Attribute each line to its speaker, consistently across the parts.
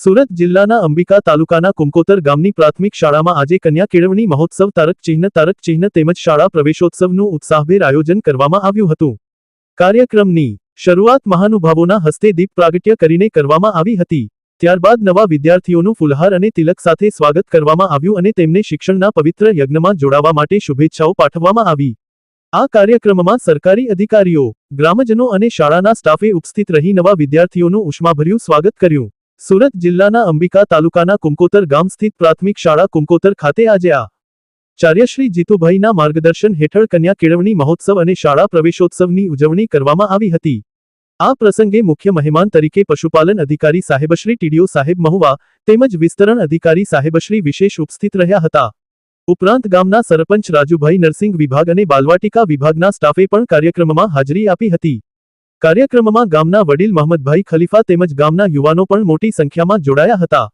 Speaker 1: સુરત જિલ્લાના અંબિકા તાલુકાના કુમકોતર ગામની પ્રાથમિક શાળામાં આજે કન્યા કેળવણી મહોત્સવ તારક ચિહ્ન તેમજ શાળા પ્રવેશોત્સવનું ઉત્સાહભેર આયોજન કરવામાં આવ્યું હતું। કાર્યક્રમની શરૂઆત મહાનુભાવોના હસ્તે દીપ પ્રાગટ્ય કરીને કરવામાં આવી હતી। ત્યારબાદ નવા વિદ્યાર્થીઓનું ફુલહાર અને તિલક સાથે સ્વાગત કરવામાં આવ્યું અને તેમને શિક્ષણના પવિત્ર યજ્ઞમાં જોડાવા માટે શુભેચ્છાઓ પાઠવવામાં આવી। આ કાર્યક્રમમાં સરકારી અધિકારીઓ, ગ્રામજનો અને શાળાના સ્ટાફે ઉપસ્થિત રહી નવા વિદ્યાર્થીઓનું ઉષ્માભર્યું સ્વાગત કર્યું। સુરત જિલ્લાના અંબિકા તાલુકાના કુમકોતર ગામ સ્થિત પ્રાથમિક શાળા કુમકોતર ખાતે આજે આચાર્યશ્રી જીતુભાઈના માર્ગદર્શન હેઠળ કન્યા કેળવણી મહોત્સવ અને શાળા પ્રવેશોત્સવની ઉજવણી કરવામાં આવી હતી। આ પ્રસંગે મુખ્ય મહેમાન તરીકે પશુપાલન અધિકારી સાહેબશ્રી ટીડીઓ સાહેબ મહુવા તેમજ વિસ્તરણ અધિકારી સાહેબશ્રી વિશેષ ઉપસ્થિત રહ્યા હતા। ઉપરાંત ગામના સરપંચ રાજુભાઈ નરસિંહ વિભાગ અને બાલવાટિકા વિભાગના સ્ટાફે પણ કાર્યક્રમમાં હાજરી આપી હતી। કાર્યક્રમમાં ગામના વડીલ મહમદભાઈ ખલીફા તેમજ ગામના યુવાનો પણ મોટી સંખ્યામાં જોડાયા હતા।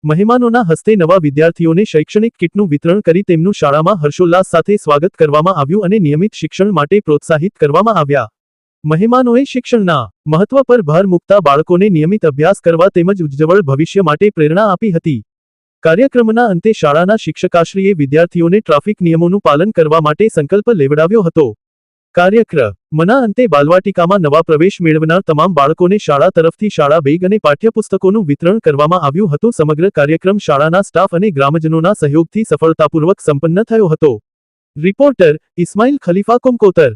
Speaker 1: મહેમાનોના હસ્તે નવા વિદ્યાર્થીઓને શૈક્ષણિક કિટનું વિતરણ કરી તેમનું શાળામાં હર્ષોલ્લાસ સાથે સ્વાગત કરવામાં આવ્યું અને નિયમિત શિક્ષણ માટે પ્રોત્સાહિત કરવામાં આવ્યા। મહેમાનોએ શિક્ષણના મહત્વ પર ભાર મૂકતા બાળકોને નિયમિત અભ્યાસ કરવા તેમજ ઉજ્જવળ ભવિષ્ય માટે પ્રેરણા આપી હતી। કાર્યક્રમના અંતે શાળાના શિક્ષકાશ્રીએ વિદ્યાર્થીઓને ટ્રાફિક નિયમોનું પાલન કરવા માટે સંકલ્પ લેવડાવ્યો હતો। કાર્યક્રમના અંતે બાલવાટિકામાં નવા પ્રવેશ મેળવનાર તમામ બાળકોને શાળા તરફથી શાળા બેગ અને પાઠ્યપુસ્તકોનું વિતરણ કરવામાં આવ્યું હતું। સમગ્ર કાર્યક્રમ શાળાના સ્ટાફ અને ગ્રામજનોના સહયોગથી સફળતાપૂર્વક સંપન્ન થયો હતો। રિપોર્ટર ઇસ્માઇલ ખલીફા કુમકોતર।